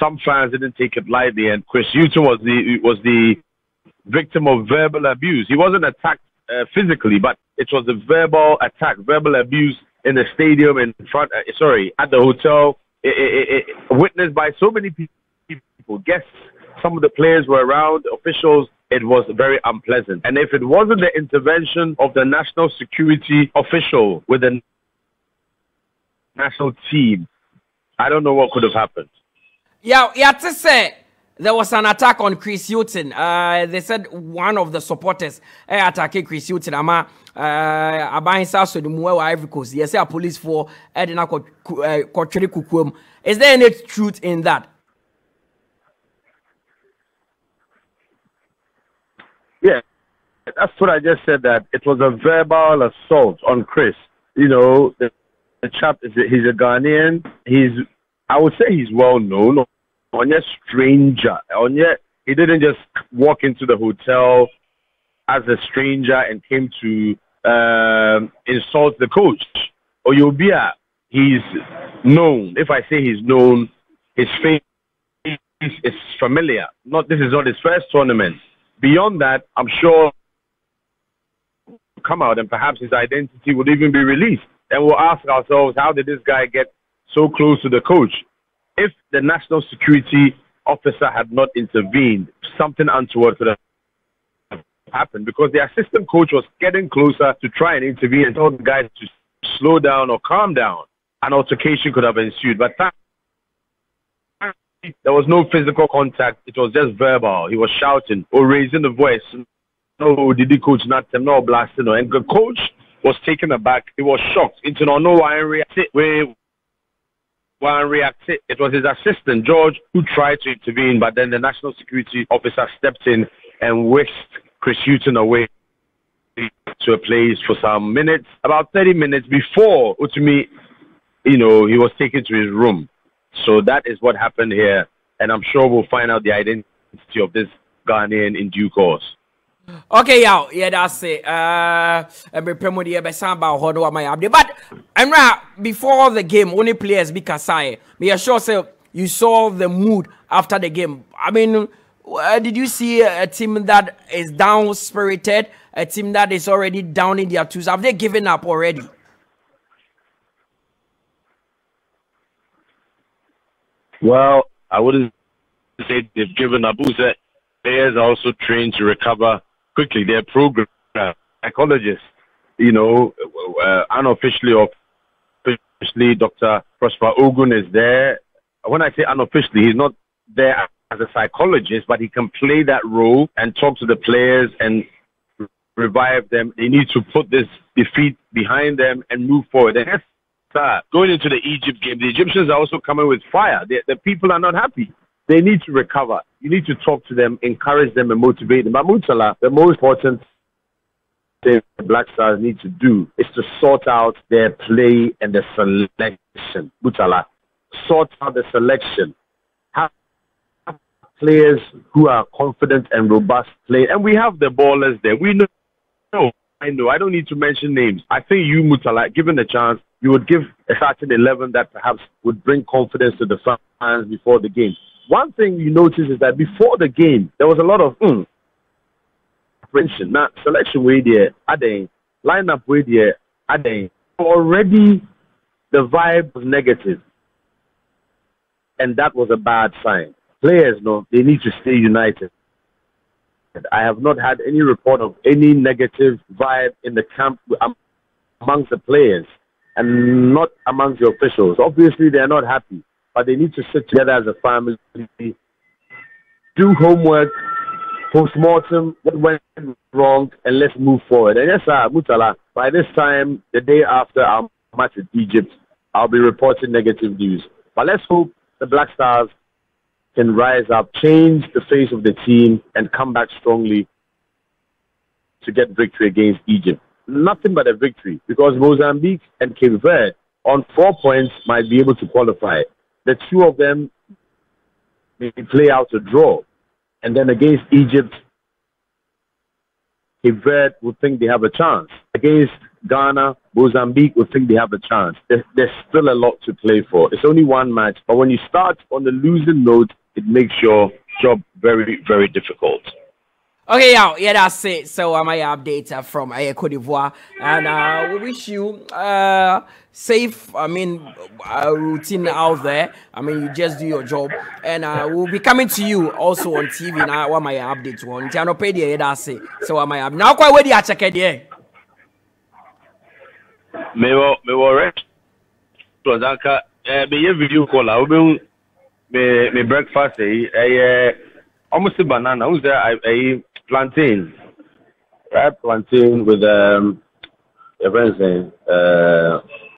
some fans didn't take it lightly, and Chris Hughton was the victim of verbal abuse. He wasn't attacked physically, but it was a verbal attack, verbal abuse in the stadium, at the hotel, witnessed by so many people, guests. Some of the players were around, officials. It was very unpleasant. And if it wasn't the intervention of the national security official with the national team, I don't know what could have happened. Yeah, to say there was an attack on Chris Hughton. They said one of the supporters attacked Chris Hughton. About South Sudan, Ivory Coast. Yes, a police for Edina Kukum. Is there any truth in that? Yeah, that's what I just said. That it was a verbal assault on Chris. You know, the chap he's a Ghanaian. I would say he's well known. On your stranger, he didn't just walk into the hotel as a stranger and came to insult the coach. Oyobia, he's known. If I say he's known, his face is familiar. This is not his first tournament. Beyond that, I'm sure he'll come out and perhaps his identity would even be released. And we'll ask ourselves, how did this guy get so close to the coach? If the national security officer had not intervened, something untoward could have happened, because the assistant coach was getting closer to try and intervene and tell the guys to slow down or calm down. An altercation could have ensued. But there was no physical contact. It was just verbal. He was shouting or raising the voice. No, did the coach not tell no blasting? And the coach was taken aback. He was shocked. It was his assistant, George, who tried to intervene, but then the national security officer stepped in and whisked Chris Hughton away to a place for some minutes, about 30 minutes before Utumi, he was taken to his room. So that is what happened here, and I'm sure we'll find out the identity of this Ghanaian in due course. Okay, yeah, that's it. But before the game, only players be Kasai. Me assure say you saw the mood after the game. I mean, did you see a team that is down spirited, a team that is already down in their twos? Have they given up already? Well, I wouldn't say they've given up. Players are also trained to recover quickly. They're program psychologists, unofficially or officially. Dr. Prosper Ogun is there. When I say unofficially, he's not there as a psychologist, but he can play that role and talk to the players and revive them. They need to put this defeat behind them and move forward. And going into the Egypt game, the Egyptians are also coming with fire. The people are not happy. They need to recover. You need to talk to them, encourage them, and motivate them. But Mutala, the most important thing the Black Stars need to do is to sort out their play and the selection. Mutala, sort out the selection. Have players who are confident and robust play. And we have the ballers there. We know. I know. I don't need to mention names. I think you, Mutala, given the chance, you would give a certain 11 that perhaps would bring confidence to the fans before the game. One thing you notice is that before the game, there was a lot of apprehension. Now, selection way there, lineup way there, already the vibe was negative. And that was a bad sign. Players know they need to stay united. I have not had any report of any negative vibe in the camp amongst the players and not amongst the officials. Obviously, they are not happy, but they need to sit together as a family, do homework, post-mortem, what went wrong, and let's move forward. And yes, Mutala, by this time, the day after our match with Egypt, I'll be reporting negative news. But let's hope the Black Stars can rise up, change the face of the team, and come back strongly to get victory against Egypt. Nothing but a victory, because Mozambique and Cape Verde on 4 points might be able to qualify. The two of them may play out a draw. And then against Egypt, Cape Verde would think they have a chance. Against Ghana, Mozambique will think they have a chance. There's still a lot to play for. It's only one match, but when you start on the losing note, it makes your job very, very difficult. Okay, yeah, that's it. So my update from Cote d'Ivoire, and we wish you safe. Routine out there. You just do your job, and we'll be coming to you also on TV now. What my update one? Tianopedia, that's it. So my now quite ready. I check it here. Me rest. So that me video call. I will me breakfast. Almost a banana. Who's there? I plantain. Right, plantain with friends